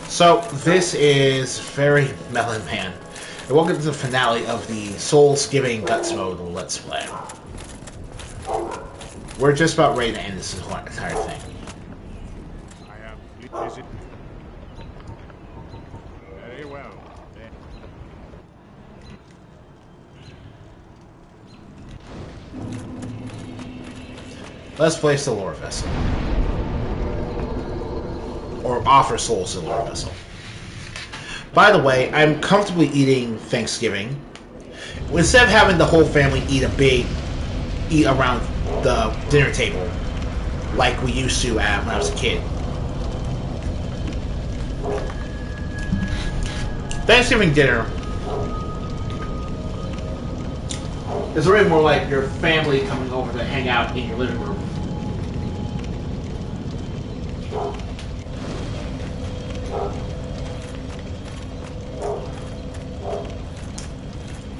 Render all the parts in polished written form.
So, this is very Melon Man. And welcome to the finale of the Souls-Giving Guts mode Let's Play. We're just about ready to end this entire thing. Very well. Let's place the lore vessel. Or offer souls to the lore vessel. By the way, I'm comfortably eating Thanksgiving. Instead of having the whole family eat around the dinner table, like we used to when I was a kid. Thanksgiving dinner is really more like your family coming over to hang out in your living room.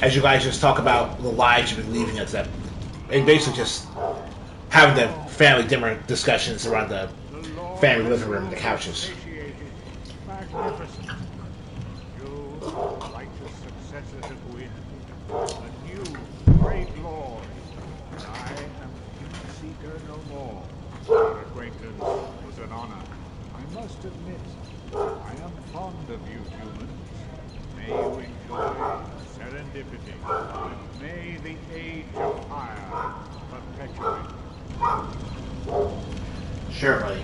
As you guys just talk about the lives you've been leaving us, and basically just having the family dinner discussions around the family living room and the couches. Magnificent. You, righteous successors of Wynn, a new great lord. I am Kingseeker no more. Our acquaintance was an honor. I must admit, I am fond of you humans. May you enjoy serendipity, and may the age of fire perpetuate. Sure, buddy.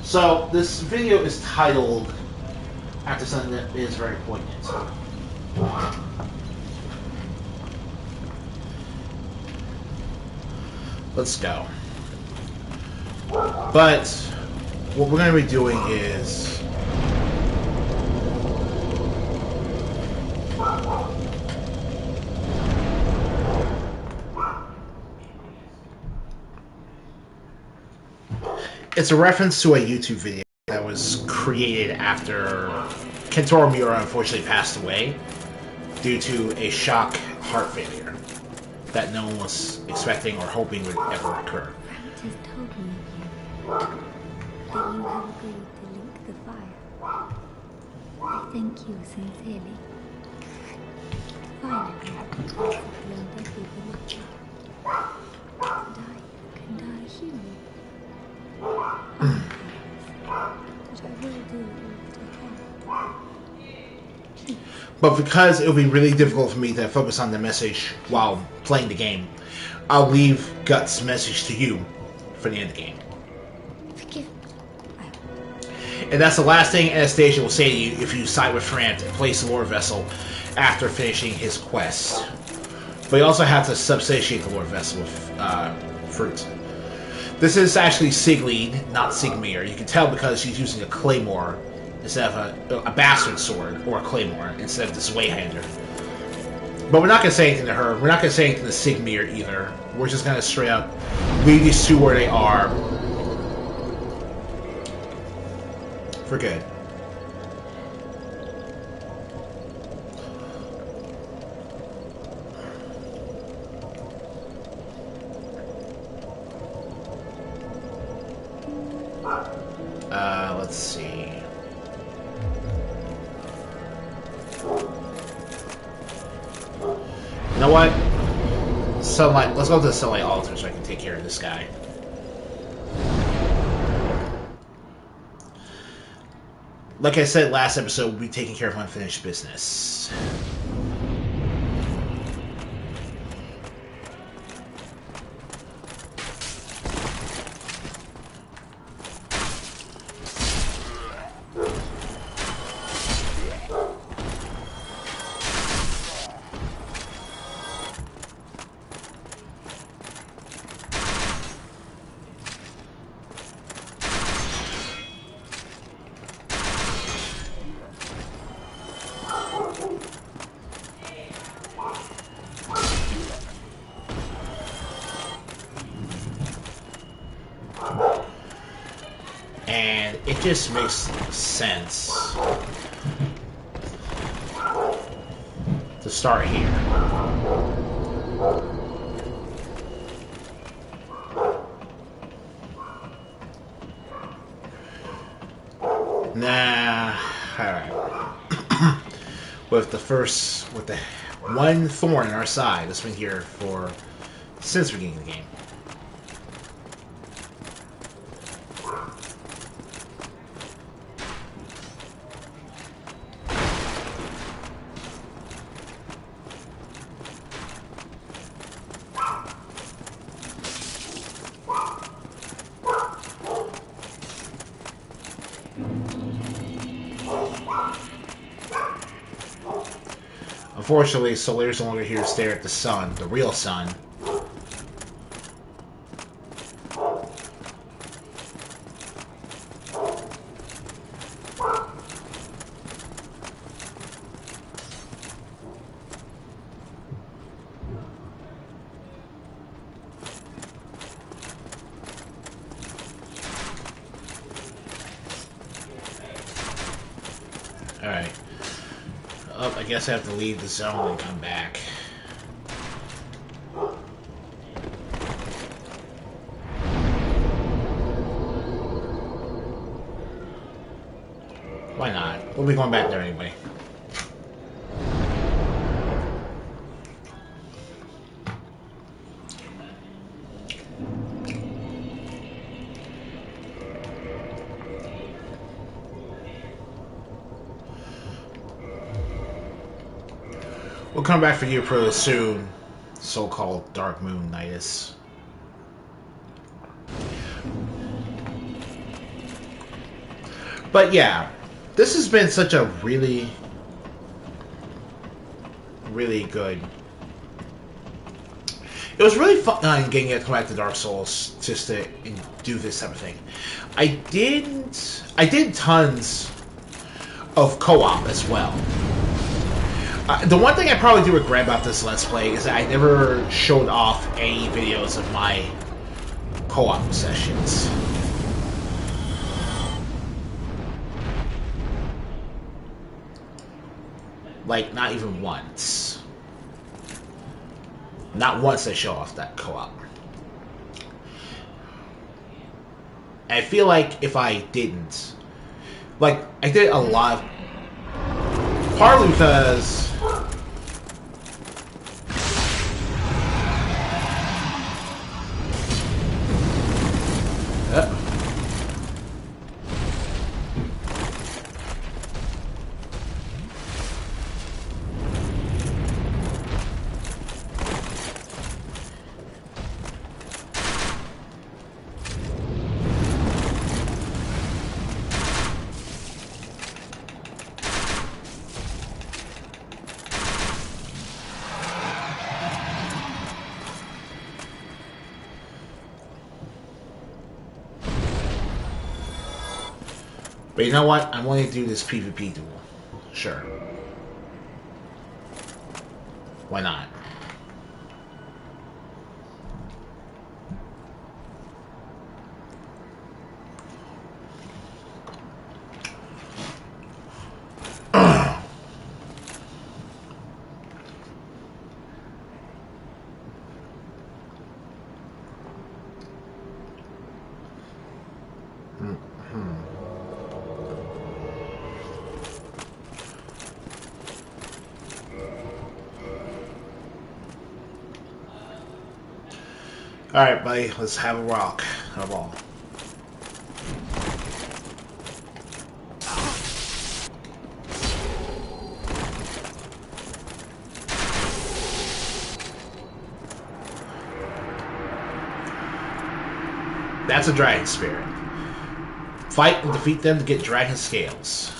So, this video is titled after something that is very poignant. Let's go. But what we're going to be doing is it's a reference to a YouTube video that was created after Kentaro Miura unfortunately passed away due to a shock heart failure that no one was expecting or hoping would ever occur. Just told me that you have agreed to link the fire. I thank you sincerely. Finally, the Undead people look and I heal. But I will do all that I can. But because it would be really difficult for me to focus on the message while playing the game, I'll leave Guts' message to you for the end of the game. Forgive me. And that's the last thing Anastasia will say to you if you side with Frant and place the lore vessel after finishing his quest. But you also have to substantiate the lore vessel with fruit. This is actually Siglead, not Sigmir. You can tell because she's using a claymore instead of a bastard sword or a claymore instead of this Wayhander. But we're not going to say anything to her. We're not going to say anything to Sigmir either. We're just going to straight up leave these two where they are for good. Let's see. You know what? Sunlight. Let's go to the Sunlight Altar so I can take care of this guy. Like I said last episode, we'll be taking care of unfinished business. it just makes sense to start here. Nah, alright. with the one thorn in our side that's been here since the beginning of the game. Unfortunately, Solaire's no longer here to stare at the sun, the real sun. Alright. Oh, I guess I have to leave the zone and come back. Why not? We'll be going back there anyway. We'll come back for you pretty soon, so-called Dark Moon Nightus. But yeah, this has been such a really, really good. It was really fun getting to come back to Dark Souls just to do this type of thing. I did tons of co-op as well. The one thing I probably do regret about this Let's Play is that I never showed off any videos of my co-op sessions. Like, not even once. Not once I show off that co-op. I feel like if I didn't... Like, I did a lot of... Partly because... But you know what? I'm going to do this PvP duel. Sure. Why not? Alright, buddy, let's have a rock. A ball. That's a dragon spirit. Fight and defeat them to get dragon scales.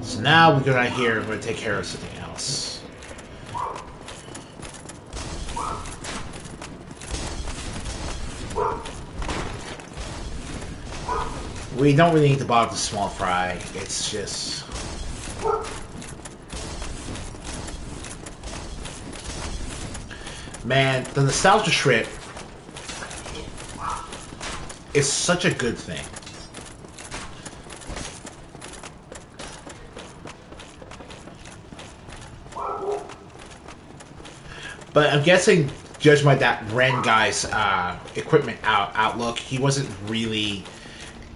So now we go right here, we're going to take care of something else. We don't really need to bother the small fry. It's just... Man, the nostalgia trip is such a good thing. But I'm guessing, judged by that Ren guy's equipment outlook, he wasn't really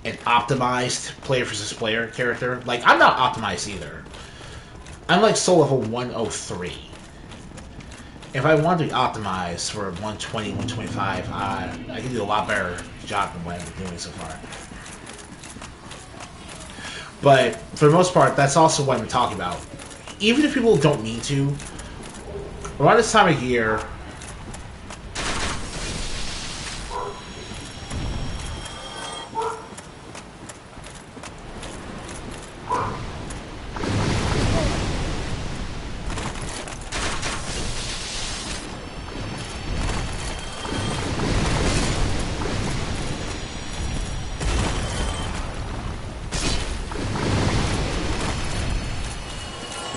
an optimized player versus player character. Like, I'm not optimized either. I'm like soul level 103. If I want to be optimized for 120, 125, I can do a lot better job than what I've been doing so far. But for the most part, that's also what I'm talking about. Even if people don't mean to, around this time of year,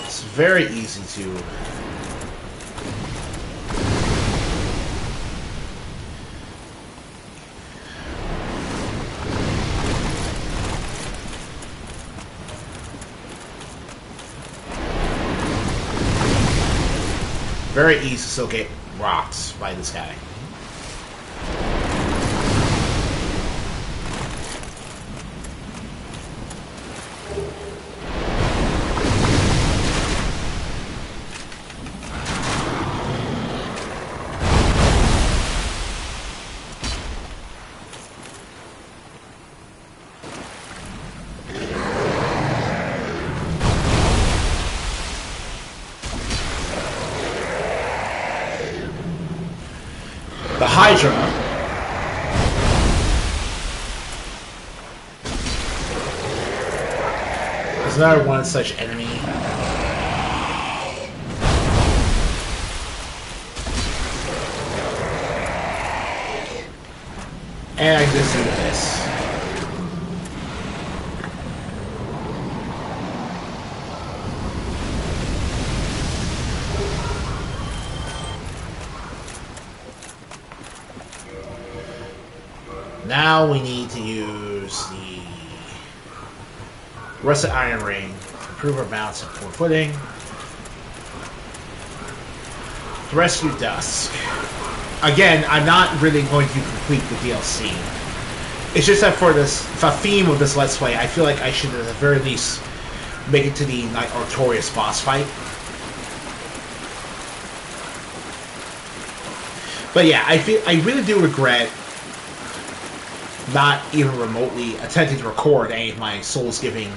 it's very easy to still get rocks by this guy. The Hydra is another one such enemy. And I just do this. Now we need to use the Rusted Iron Ring to improve our balance and forward footing. To rescue Dusk. Again, I'm not really going to complete the DLC. It's just that for the theme of this Let's Play, I feel like I should at the very least make it to the Knight Artorias boss fight. But yeah, I really do regret not even remotely attempting to record any of my Souls-giving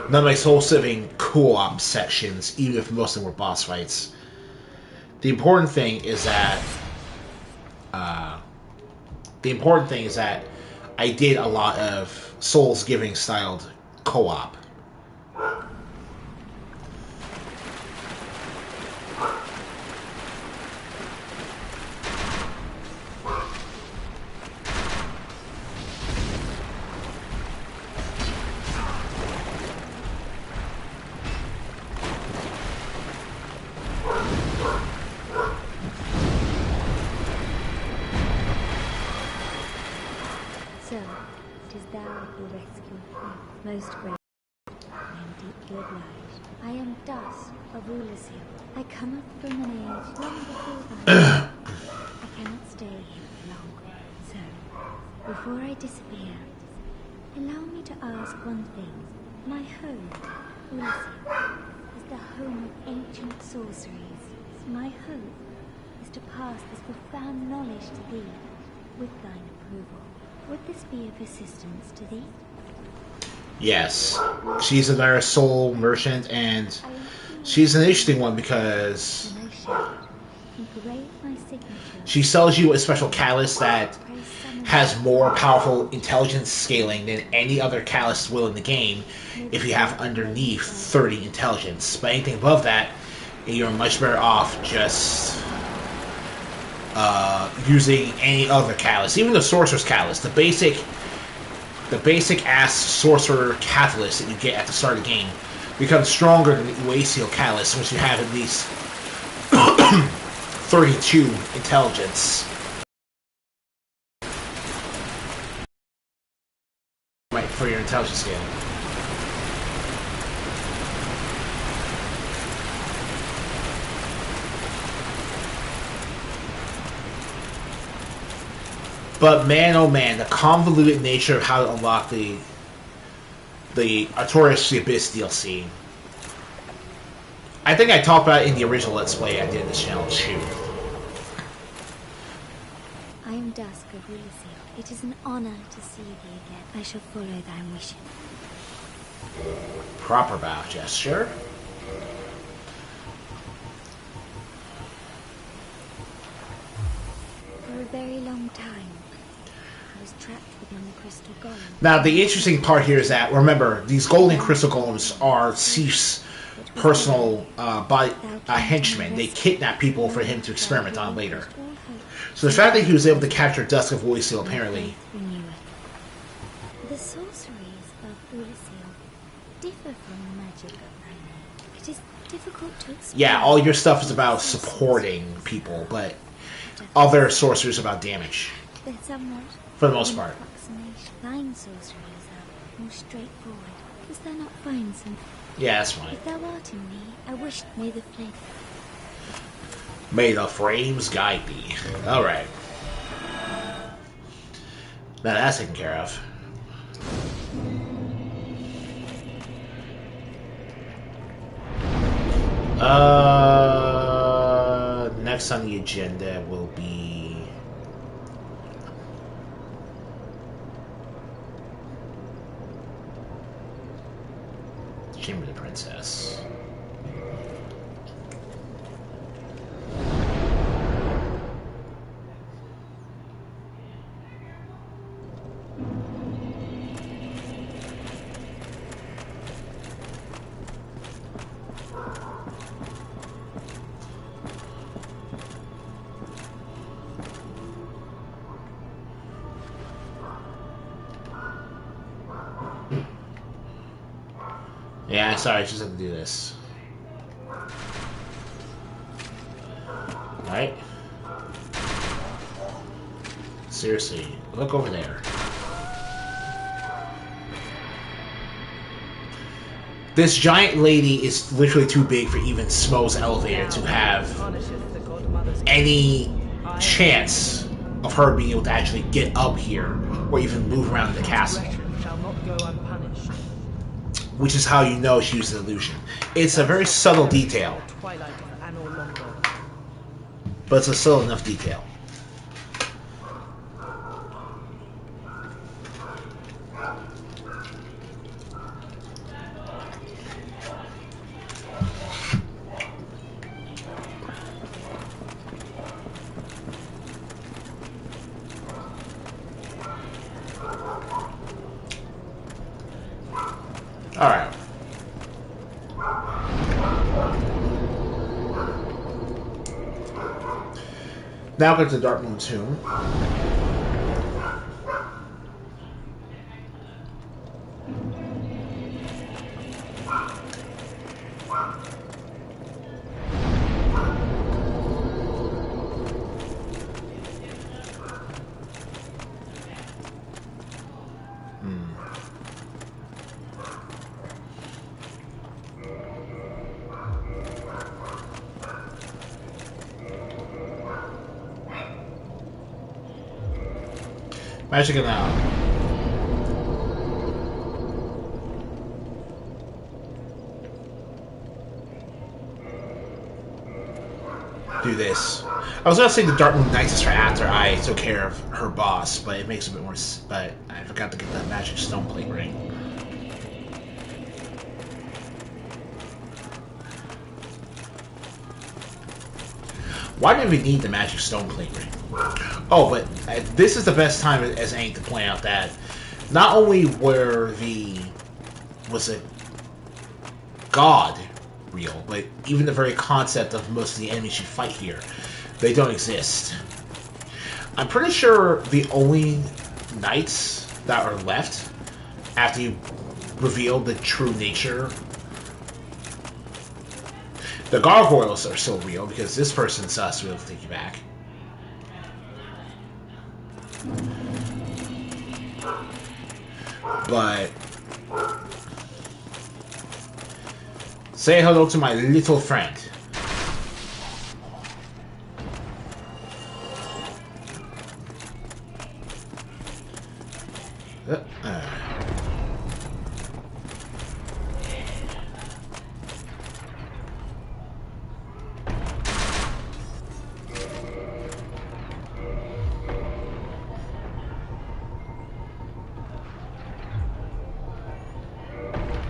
none of my Soul-giving co-op sections, even if most of them were boss fights. The important thing is that I did a lot of Souls-giving styled co-op. Most great. I am deeply obliged. I am Dusk of Oolacile. I come up from an age long before that. I cannot stay here long. So, before I disappear, allow me to ask one thing. My home, Oolacile, is the home of ancient sorceries. My hope is to pass this profound knowledge to thee, with thine approval. Would this be of assistance to thee? Yes, she's another soul merchant, and she's an interesting one because she sells you a special catalyst that has more powerful intelligence scaling than any other catalyst will in the game if you have underneath 30 intelligence. But anything above that, you're much better off just using any other catalyst, even the Sorcerer's Catalyst, the basic ass Sorcerer Catalyst that you get at the start of the game, becomes stronger than the Oolacile Catalyst once you have at least 32 intelligence. Right, for your intelligence scale. But man, oh man, the convoluted nature of how to unlock the Artorias the Abyss DLC. I think I talked about it in the original Let's Play I did in this channel too. I am Dusk of Oolacile. It is an honor to see thee again. I shall follow thy wishes. Proper bow gesture. For a very long time, I was trapped within the crystal golem. Now, the interesting part here is that, remember, these golden crystal golems are Sif's personal henchmen. They kidnap people for him to experiment on later. So the fact that he was able to capture Dusk of Oolacile, apparently... The sorceries of Oolacile differ from magic of Remastered. It is difficult to explain. Yeah, all your stuff is about supporting people, but other sorceries about damage. They're somewhat... For the most part. Thine sorceries are more straightforward. Dost thou not find some... Yeah, that's fine. If thou art in me, I wish may the flame... May the frames guide thee. Alright. Now that's taken care of. Next on the agenda will be... Chamber of the Princess. Yeah, sorry, I just have to do this. Right? Seriously, look over there. This giant lady is literally too big for even Smo's elevator to have any chance of her being able to actually get up here or even move around the castle. Which is how you know she used an illusion. It's a very subtle detail. But it's a subtle enough detail. Alright. Now go to the Dark Moon Tomb. Magic it out. Do this. I was gonna say the Dark Moon Knights for after I took care of her boss, but it makes a bit more. But I forgot to get that magic stone plate ring. Why do we need the magic stone plate ring? Oh, but this is the best time as any to point out that not only was it God real, but even the very concept of most of the enemies you fight here, they don't exist. I'm pretty sure the only knights that are left after you reveal the true nature. The gargoyles are still real because this person's able to take you back. But say hello to my little friend.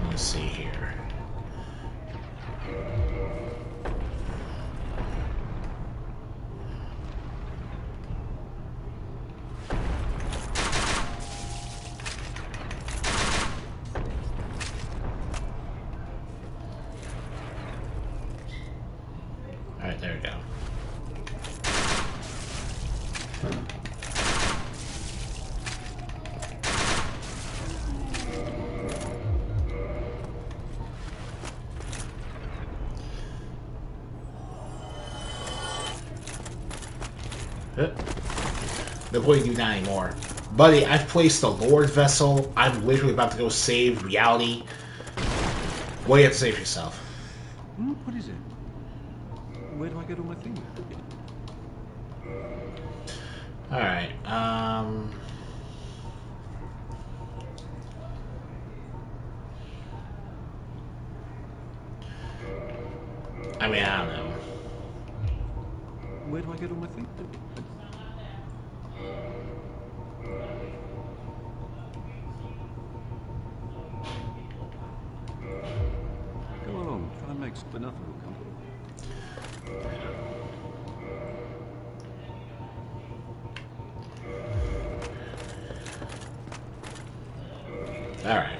Let's see here. Alright, there we go. No point in doing that anymore. Buddy, I've placed the Lord Vessel. I'm literally about to go save reality. What do you have to say for yourself? What is it? Where do I get all my things? Alright, I mean, I don't know. Where do I get all my things? Go along, try and make something nothing will come. Alright.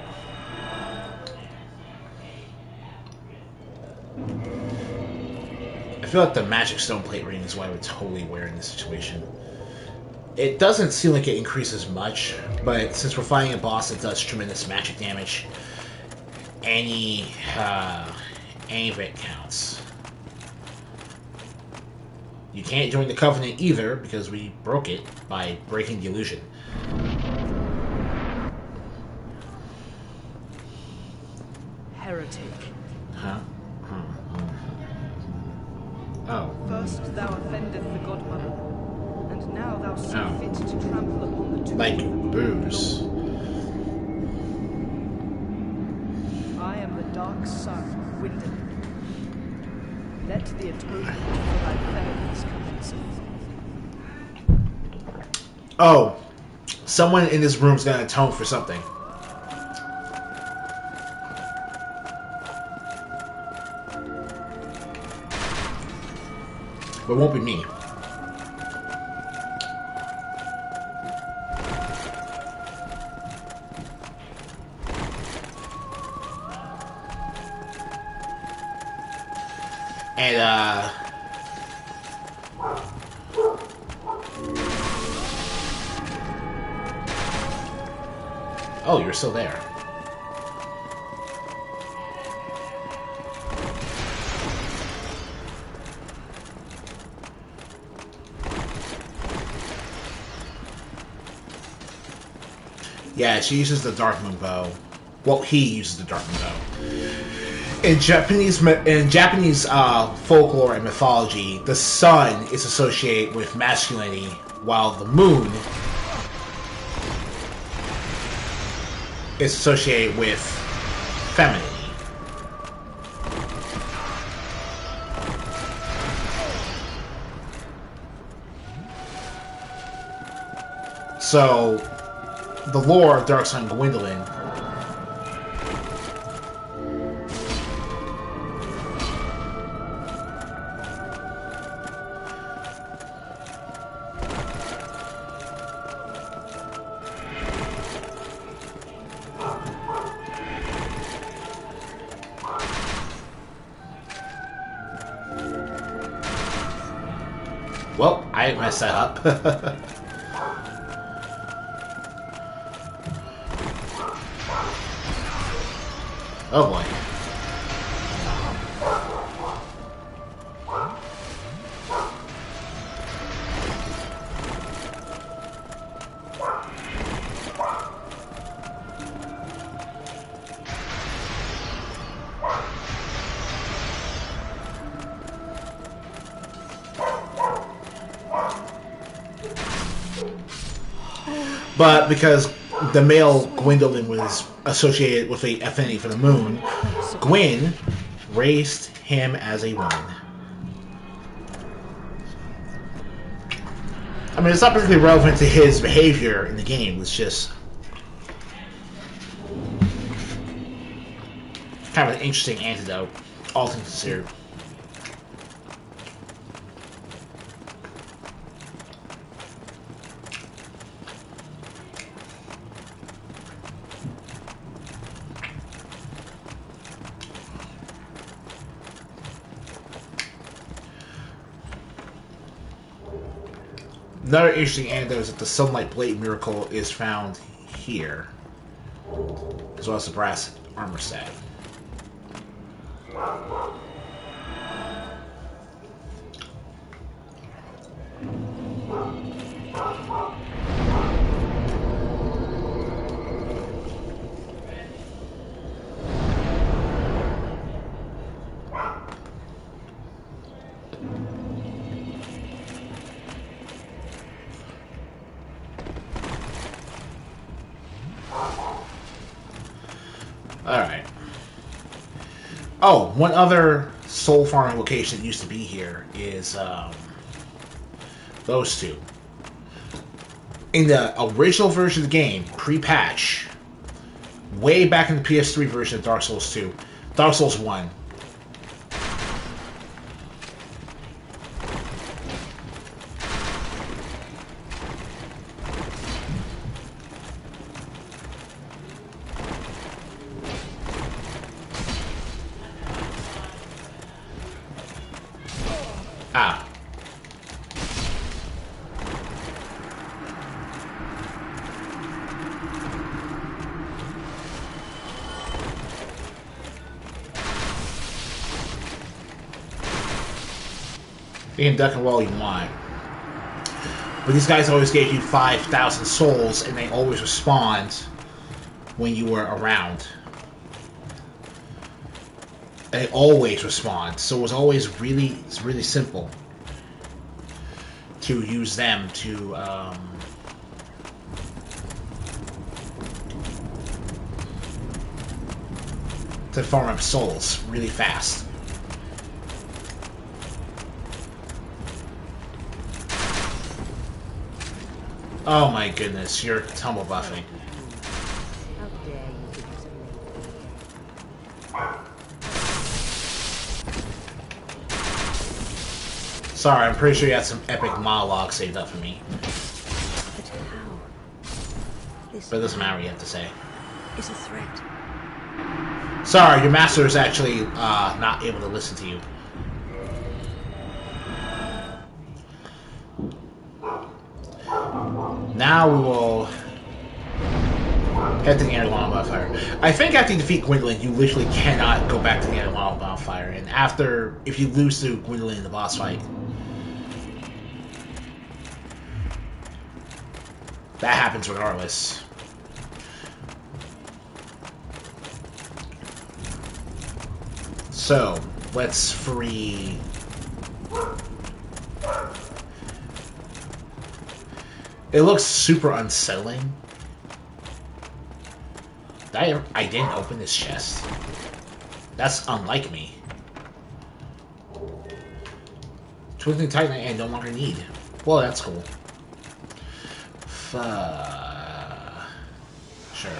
I feel like the magic stone plate ring is what I would totally wear in this situation. It doesn't seem like it increases much, but since we're fighting a boss that does tremendous magic damage, any of it counts. You can't join the Covenant either, because we broke it by breaking the illusion. Heretic. Huh? Oh. First thou offendeth the Godmother, and now thou see Oh. fit to trample upon the tomb. Like booze. I am the dark sun, Gwyndolin. Let the atonement for thy felonies commence. Oh. Someone in this room's gonna atone for something. But it won't be me. And, oh, you're still there. Yeah, she uses the Dark Moon Bow. Well, he uses the Dark Moon Bow. In Japanese folklore and mythology, the sun is associated with masculinity, while the moon is associated with femininity. So, the lore of Dark Sun Gwyndolin well, I messed that up. Oh boy. But because the male Gwendolyn was associated with an affinity for the moon, Gwyn raised him as a woman. I mean, it's not particularly relevant to his behavior in the game. It's just kind of an interesting antidote, all things considered. Another interesting anecdote is that the Sunlight Blade Miracle is found here, as well as the brass armor set. Alright. Oh, one other soul farming location that used to be here is those two. In the original version of the game, pre-patch, way back in the PS3 version of Dark Souls 2, Dark Souls 1, you can duck and roll you want. But these guys always gave you 5,000 souls, and they always respond when you were around. They always respond, so it was always really simple to use them to farm up souls really fast. Oh my goodness, you're tumble buffing. Sorry, I'm pretty sure you had some epic monologue saved up for me. But how? But it doesn't matter what you have to say. Is a threat. Sorry, your master is actually not able to listen to you. Now we will head to the Anor Londo bonfire. I think after you defeat Gwendolyn, you literally cannot go back to the Anor Londo bonfire. And after, if you lose to Gwendolyn in the boss fight, that happens regardless. So, let's free... It looks super unsettling. I didn't open this chest. That's unlike me. Twinkling Titan I no longer need. Well, that's cool. Sure.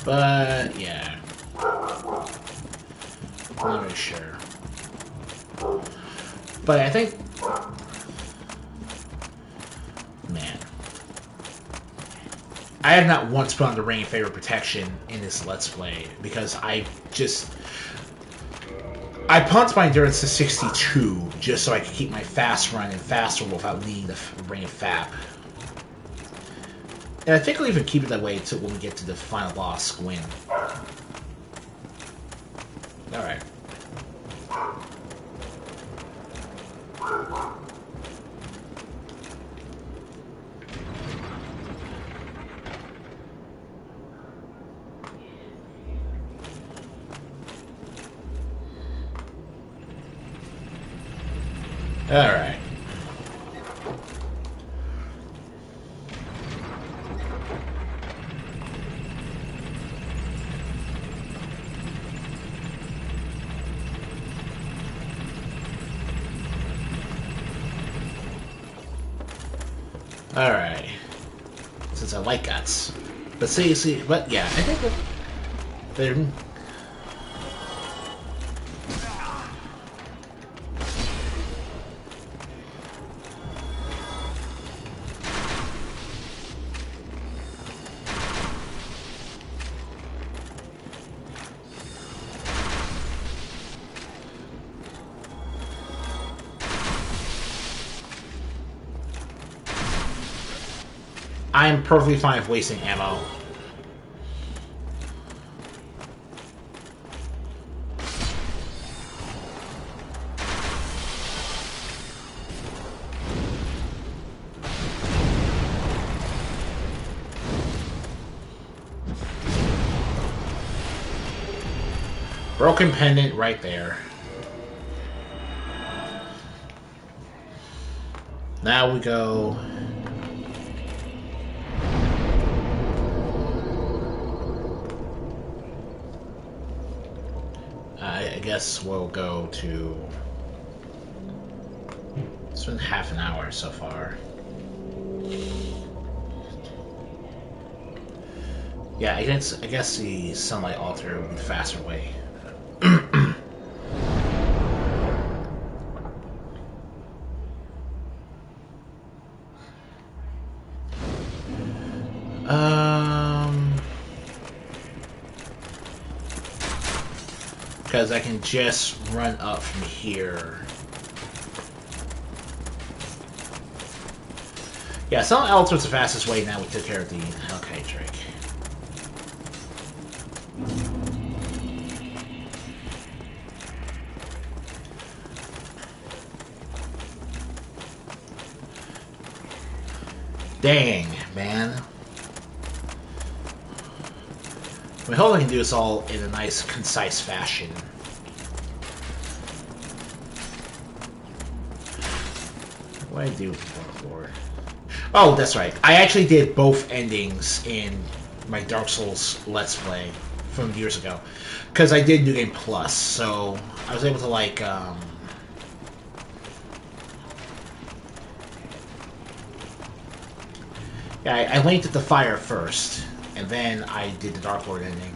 But, yeah. I'm not really sure. But I think... Man. I have not once put on the Ring of Favor Protection in this Let's Play, because I just... I pumped my endurance to 62 just so I could keep my fast running faster without needing the Ring of Fap. And I think I'll even keep it that way until when we get to the final boss, Gwyn. Alright. Alright. Alright. Since I like guts. But see, but yeah, I think they're... I'm perfectly fine with wasting ammo. Broken pendant right there. Now we go... I guess we'll go to... It's been half an hour so far. Yeah, I guess the sunlight altar would be the faster way. Because I can just run up from here. Yeah, sunlight altar's the fastest way. Now we took care of the Hellkite trick. Dang, man. I hope I can do this all in a nice, concise fashion. What did I do before? Oh, that's right. I actually did both endings in my Dark Souls Let's Play from years ago. Because I did New Game Plus, so I was able to, like, yeah, I linked at the fire first. And then I did the Dark Lord ending.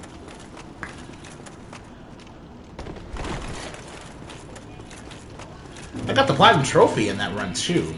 I got the Platinum Trophy in that run, too.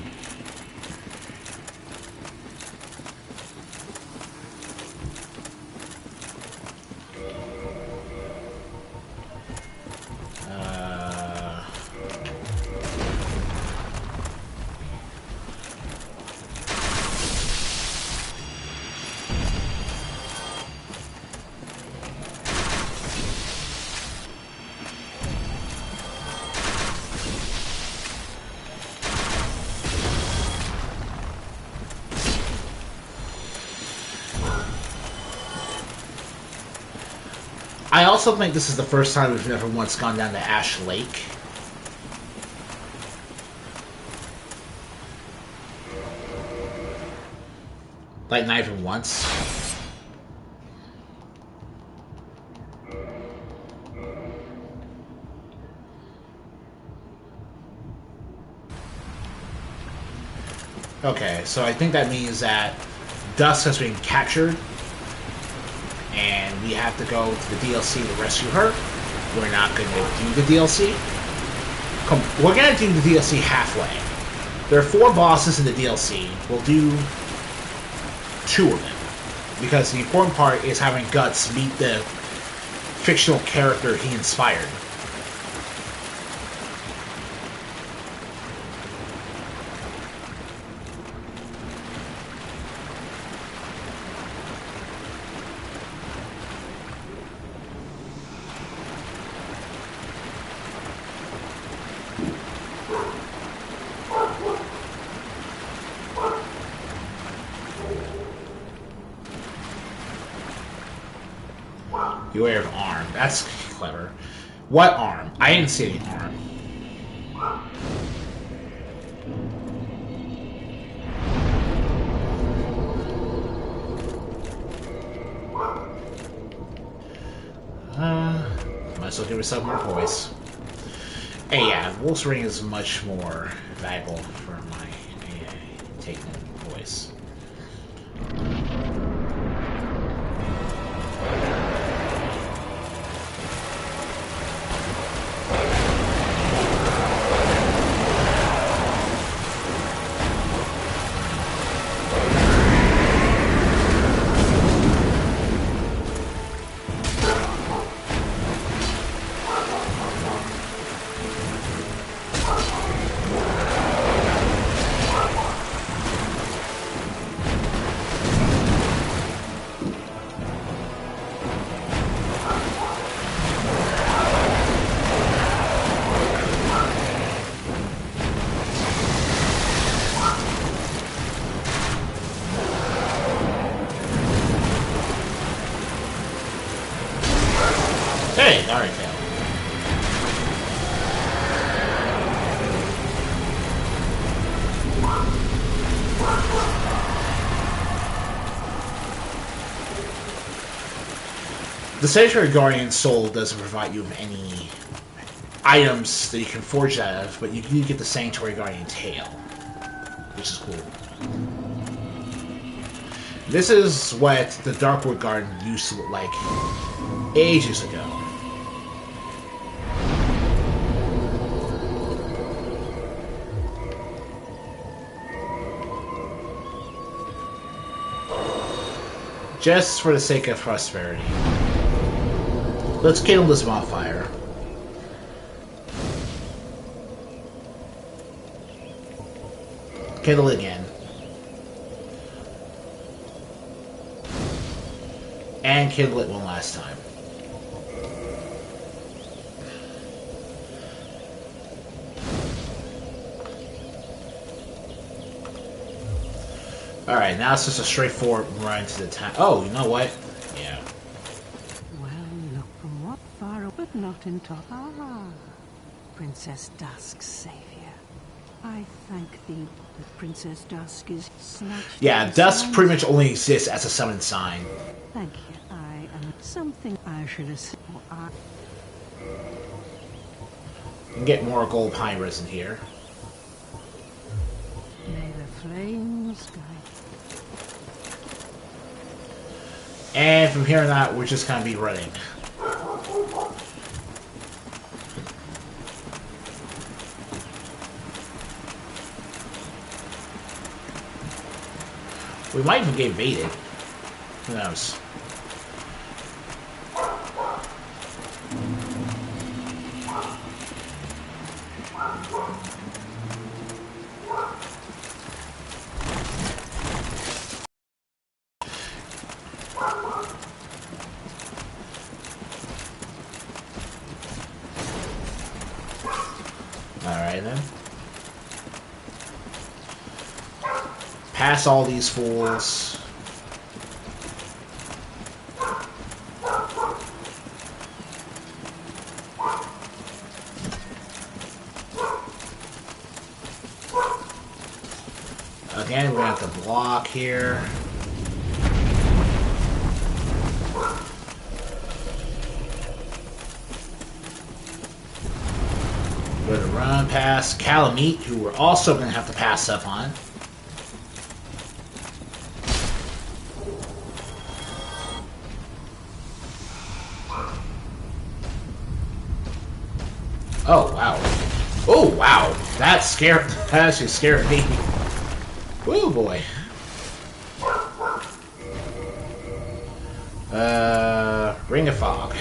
I also think this is the first time we've never once gone down to Ash Lake. Like, not even once. Okay, so I think that means that Dusk has been captured. And we have to go to the DLC to rescue her. We're not going to do the DLC. We're going to do the DLC halfway. There are 4 bosses in the DLC. We'll do 2 of them. Because the important part is having Guts meet the fictional character he inspired. Beware of arm. That's clever. What arm? I didn't see any arm. Might as well give yourself more poise. Hey, yeah, Wolf's Ring is much more valuable for my taking poise. Hey, alright, fail. The Sanctuary Guardian Soul doesn't provide you with any items that you can forge out of, but you do get the Sanctuary Guardian tail, which is cool. This is what the Darkroot Garden used to look like ages ago. Just for the sake of prosperity. Let's kindle this bonfire. Kindle it again. And kindle it one last time. Alright, now it's just a straightforward run to the town. Oh, you know what? Yeah. Well, look from what far, but not in top. Ah, Princess Dusk's savior. I thank thee that Princess Dusk is snatched. Yeah, Dusk pretty much only exists as a summoned sign. Thank you. I am something I should have said. You can get more gold pine resin here. May the flames guide. And from here on out, we're just gonna be running. We might even get baited. Who knows? Alright then. Pass all these fools. Again, we're gonna have to block here. We're gonna run past Calamite, who we're also gonna have to pass up on. Oh wow! Oh wow! That scared. That actually scared me. Woo boy. Ring of Fog.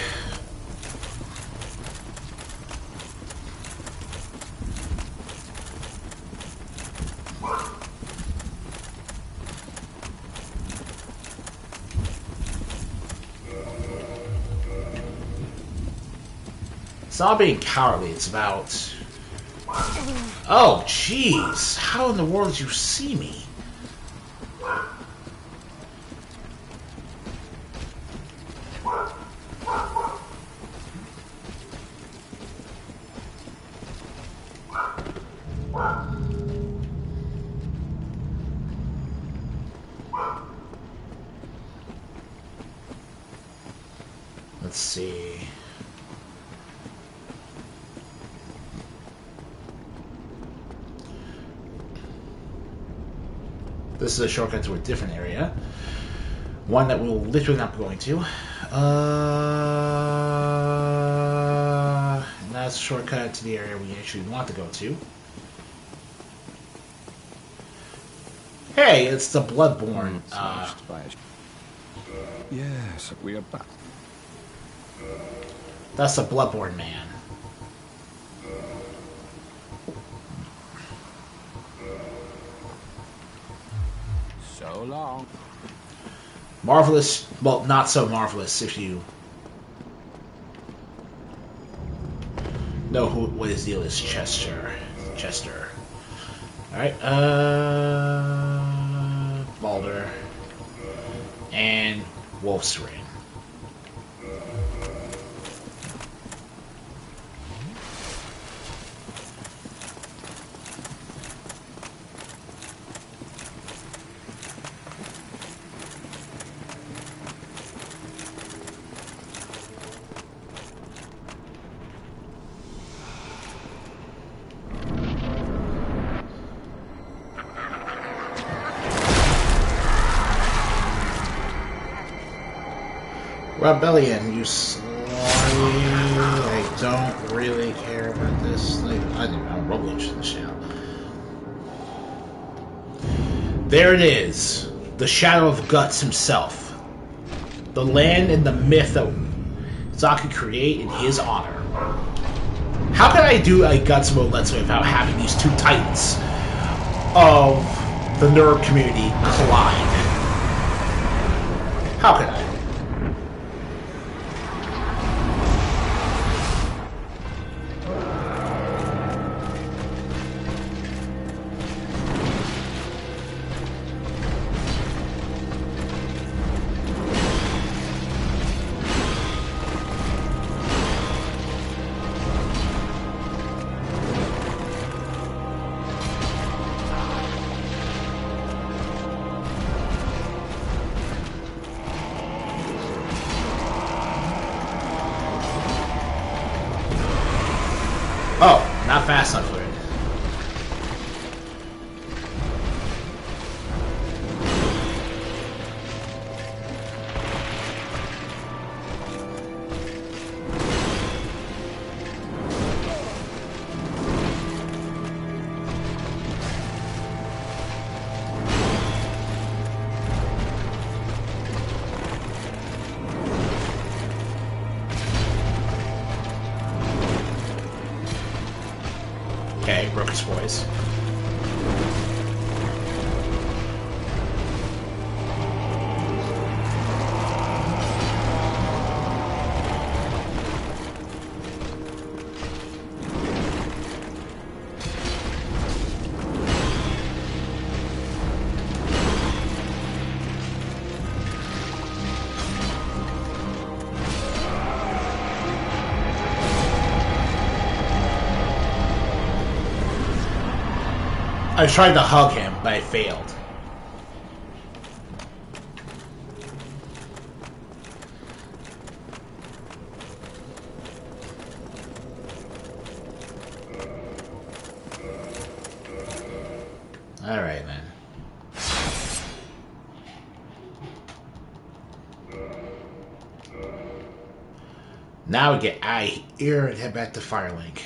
It's not being cowardly, it's about... Oh, jeez! How in the world did you see me? see. This is a shortcut to a different area. One that we'll literally not be going to. And that's a shortcut to the area we actually want to go to. Hey, it's the Bloodborne. Yes, we are back. That's the Bloodborne man. So long. Marvelous, well, not so marvelous if you know what his deal is. Chester. Alright, Balder. And Wolf's Ring. Rebellion, you slimy. I don't really care about this. Like, I'm really interested in this now. There it is. The Shadow of Guts himself. The land and the myth that Zaki create in his honor. How can I do a Guts mode Let's Play without having these two titans of the nerd community collide? How could I? Oh, not fast enough for it. Okay, broke his voice. I tried to hug him, but I failed. Alright, then. Now we get out of here and head back to Firelink.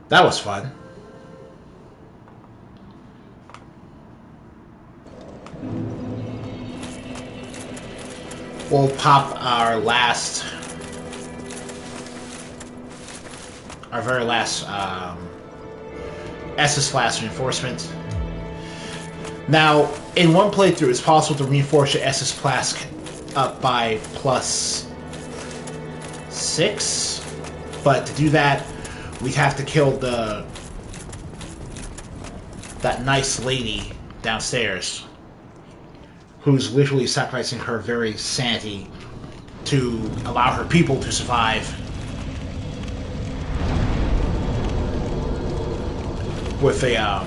That was fun. We'll pop our very last Estus Flask reinforcement. Now, in one playthrough, it's possible to reinforce your Estus Flask up by +6, but to do that, we'd have to kill that nice lady downstairs who's literally sacrificing her very sanity to allow her people to survive with a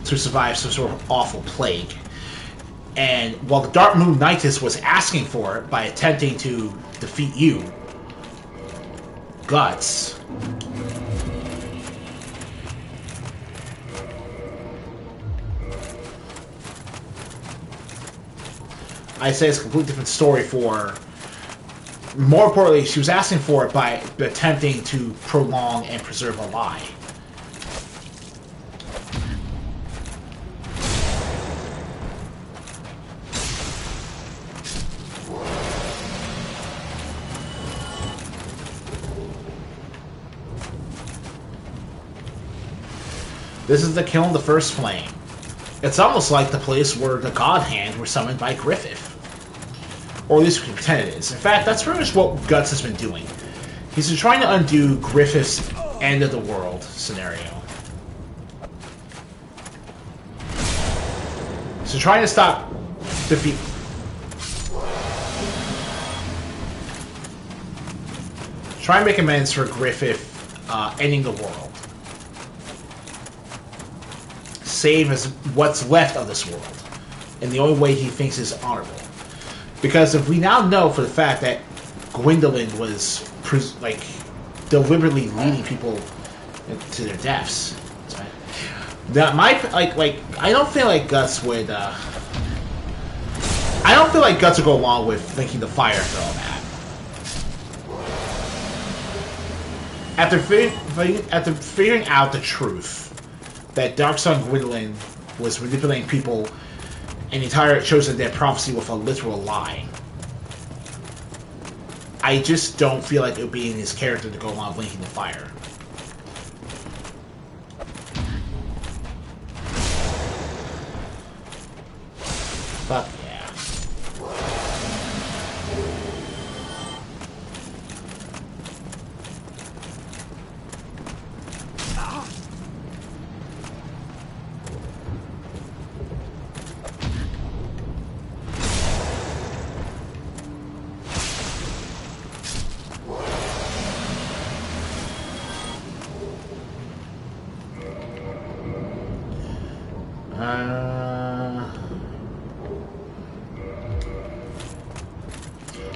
to survive some sort of awful plague. And while the Dark Moon Knightess was asking for it by attempting to defeat you, Guts I say it's a completely different story for... More importantly, she was asking for it by attempting to prolong and preserve a lie. This is the Kiln, the First Flame. It's almost like the place where the God Hand were summoned by Griffith. Or at least we can pretend it is. In fact, that's pretty much what Guts has been doing. He's been trying to undo Griffith's end of the world scenario. So trying to stop defeat... Try and make amends for Griffith ending the world. Save as what's left of this world in the only way he thinks is honorable. Because if we now know for the fact that Gwendolyn was deliberately leading people to their deaths, right? That might I don't feel like Guts would. I don't feel like Guts would go along with linking the fire for all that. After figuring out the truth that Dark Sun Gwendolyn was manipulating people and the entire Chosen Dead prophecy with a literal lie, I just don't feel like it would be in his character to go along with linking the fire. Fuck yeah.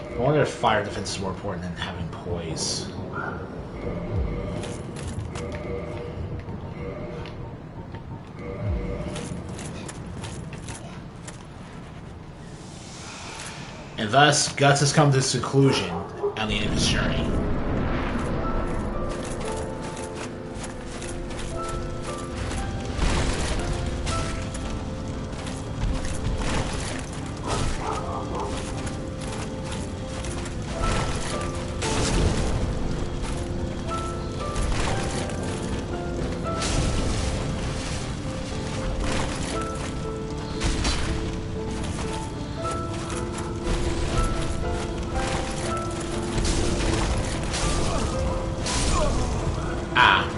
I wonder if fire defense is more important than having poise. And thus, Guts has come to this conclusion on the end of his journey.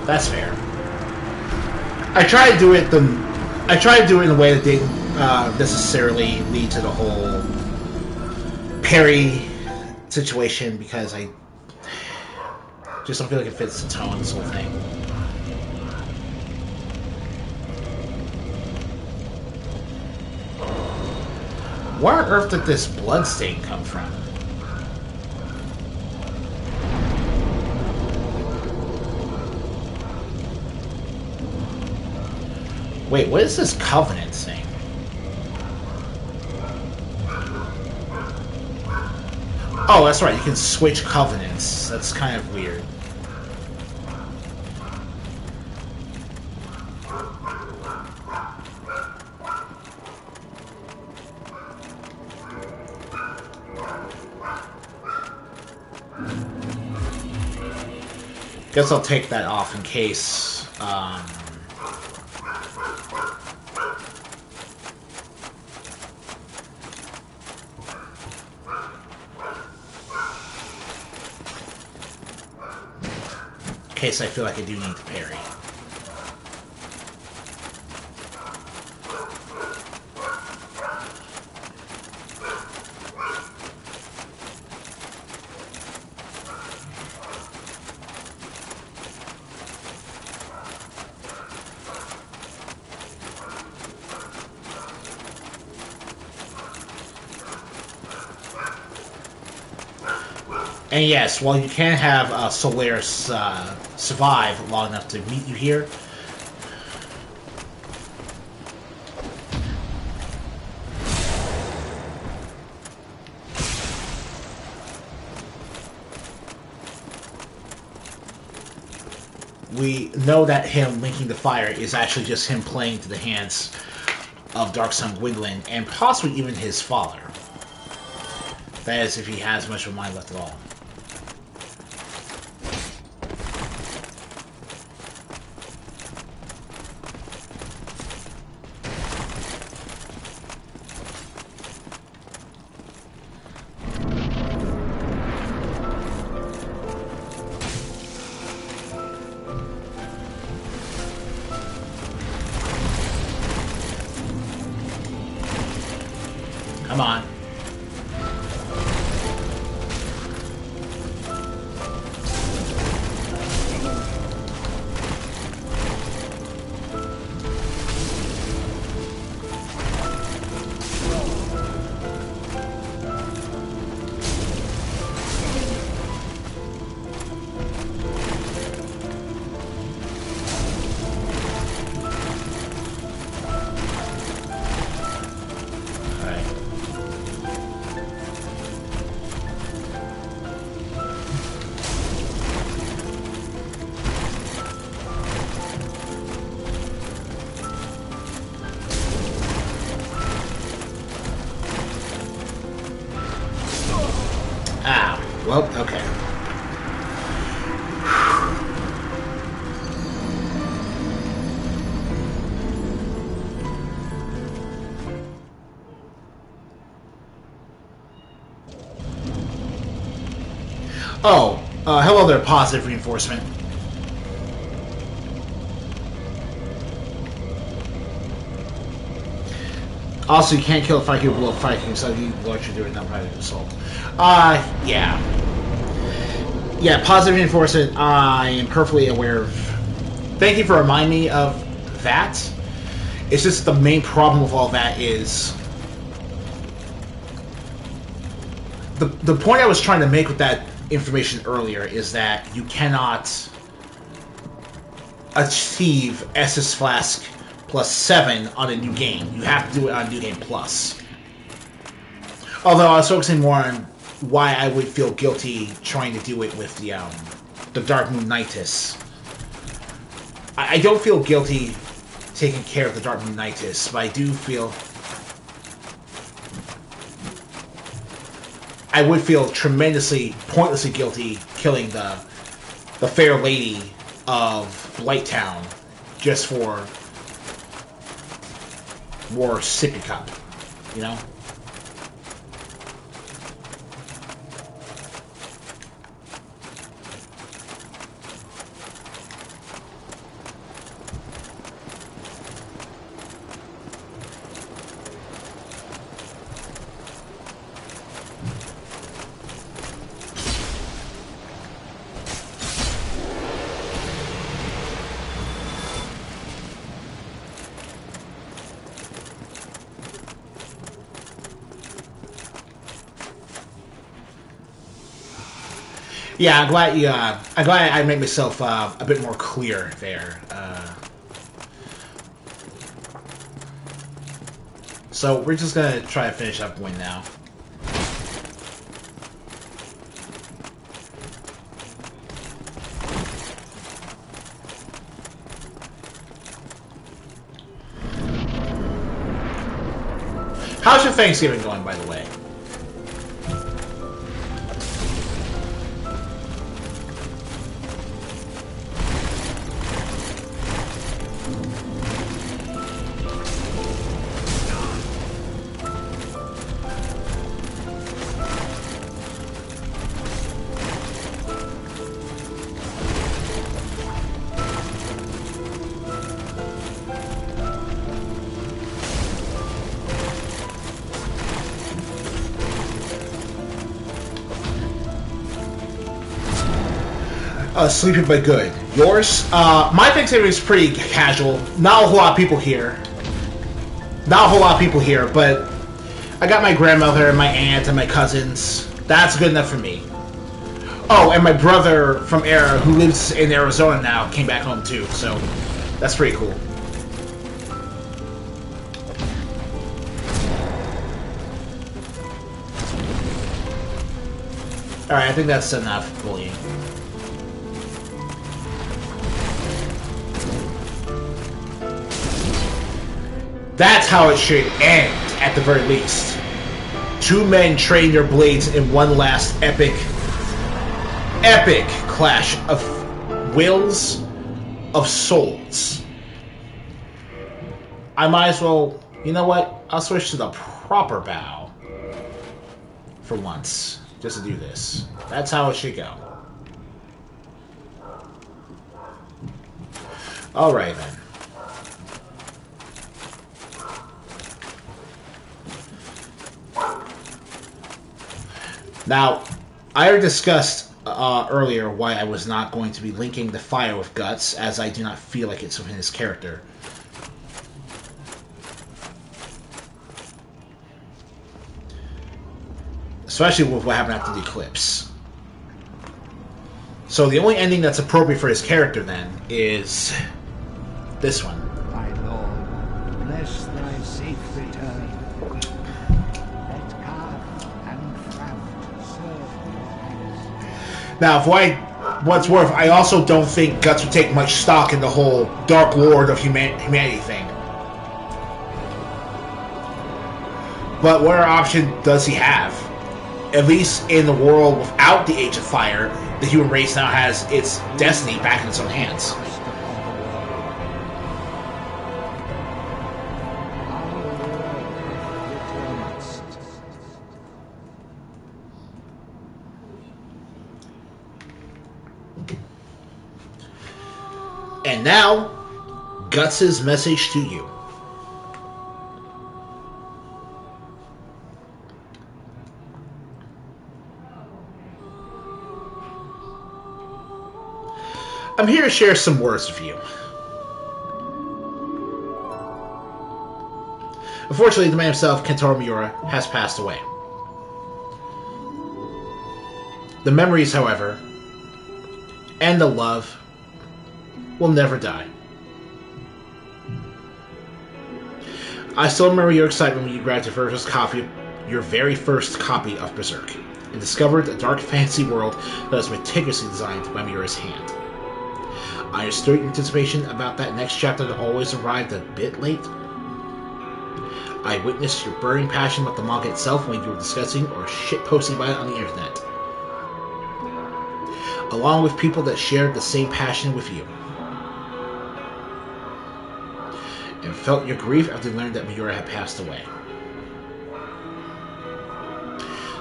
That's fair. I try to do it in a way that didn't necessarily lead to the whole parry situation, because I just don't feel like it fits the tone of this whole thing. Where on earth did this bloodstain come from? Wait, what is this Covenant thing? Oh, that's right, you can switch Covenants. That's kind of weird. Guess I'll take that off in case, I feel like I do need to parry. And yes, while you can have Solaris survive long enough to meet you here, we know that him linking the fire is actually just him playing to the hands of Dark Sun Gwendolyn, and possibly even his father. That is, if he has much of a mind left at all. Come on. Well, okay. Oh, hello there, positive reinforcement. Also, you can't kill a Fire King below Fire King, so you largely do it not private assault. Yeah. Yeah, positive reinforcement, I am perfectly aware of. Thank you for reminding me of that. It's just the main problem with all that is... The point I was trying to make with that information earlier is that you cannot achieve Estus Flask plus 7 on a new game. You have to do it on New Game Plus. Although I was focusing more on why I would feel guilty trying to do it with the Dark Moon Nightus. I don't feel guilty taking care of the Dark Moon Nightus, but I do feel... I would feel tremendously, pointlessly guilty killing the Fair Lady of Blighttown just for more sippy cup, you know? Yeah, I'm glad I made myself a bit more clear there. So we're just gonna try to finish up Win now. How's your Thanksgiving going, by the way? Sleepy but good. Yours? My Thanksgiving is pretty casual. Not a whole lot of people here. Not a whole lot of people here, but I got my grandmother and my aunt and my cousins. That's good enough for me. Oh, and my brother from Era, who lives in Arizona now, came back home too, so that's pretty cool. Alright, I think that's enough bullying. That's how it should end, at the very least. Two men trade their blades in one last epic clash of wills, of souls. I might as well, you know what? I'll switch to the proper bow for once, just to do this. That's how it should go. Alright then. Now, I already discussed earlier why I was not going to be linking the fire with Guts, as I do not feel like it's within his character. Especially with what happened after the eclipse. So the only ending that's appropriate for his character, then, is this one. My lord, bless thy safe return. Let carve and craft serve your hands. Now, for what's worth, I also don't think Guts would take much stock in the whole Dark Lord of humanity thing. But what option does he have? At least in the world without the Age of Fire, the human race now has its destiny back in its own hands. And now, Guts' message to you. I'm here to share some words with you. Unfortunately, the man himself, Kentaro Miura, has passed away. The memories, however, and the love will never die. I still remember your excitement when you grabbed your very first copy of Berserk, and discovered a dark fantasy world that was meticulously designed by Miura's hand. I understood your anticipation about that next chapter that always arrived a bit late. I witnessed your burning passion about the manga itself when you were discussing or shitposting about it on the internet, along with people that shared the same passion with you, and felt your grief after you learned that Miura had passed away.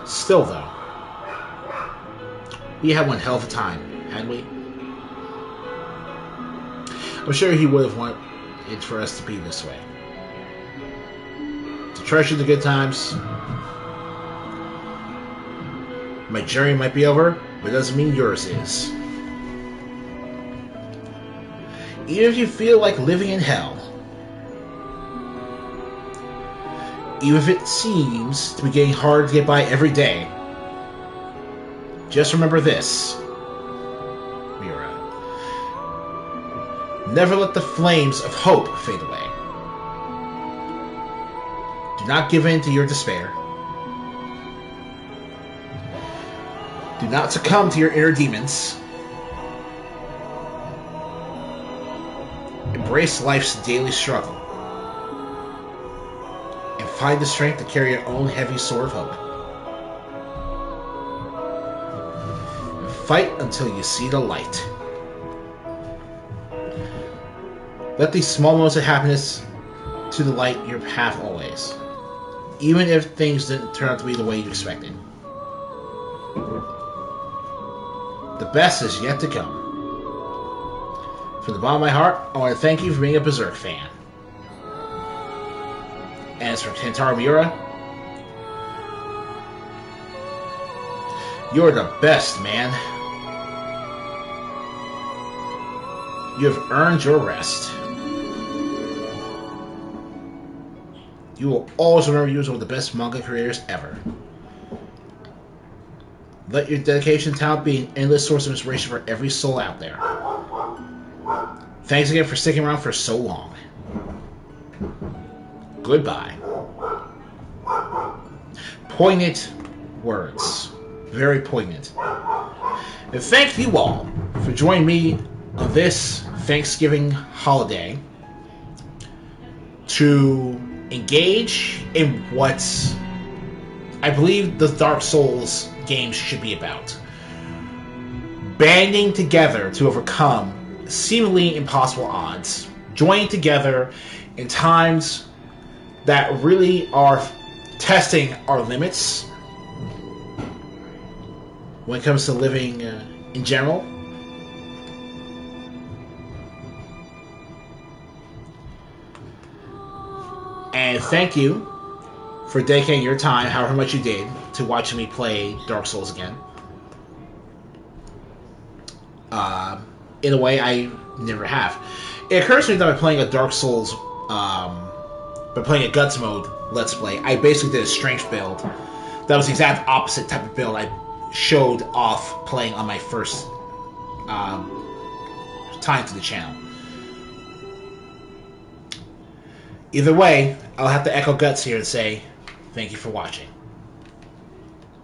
Still, though, we had one hell of a time, hadn't we? I'm sure he would have wanted it for us to be this way. To treasure the good times. My journey might be over, but it doesn't mean yours is. Even if you feel like living in hell, even if it seems to be getting hard to get by every day, just remember this. Never let the flames of hope fade away. Do not give in to your despair. Do not succumb to your inner demons. Embrace life's daily struggle. And find the strength to carry your own heavy sword of hope. And fight until you see the light. Let these small moments of happiness to the light your path always, even if things didn't turn out to be the way you expected. The best is yet to come. From the bottom of my heart, I want to thank you for being a Berserk fan. And as for Kentaro Miura, you're the best, man. You have earned your rest. You will always remember you as one of the best manga creators ever. Let your dedication and talent be an endless source of inspiration for every soul out there. Thanks again for sticking around for so long. Goodbye. Poignant words. Very poignant. And thank you all for joining me on this Thanksgiving holiday to engage in what I believe the Dark Souls games should be about. Banding together to overcome seemingly impossible odds. Joining together in times that really are testing our limits when it comes to living in general. And thank you for dedicating your time, however much you did, to watching me play Dark Souls again. In a way I never have. It occurs to me that by playing a Dark Souls, by playing a Guts mode Let's Play, I basically did a strength build. That was the exact opposite type of build I showed off playing on my first time to the channel. Either way, I'll have to echo Guts here and say thank you for watching.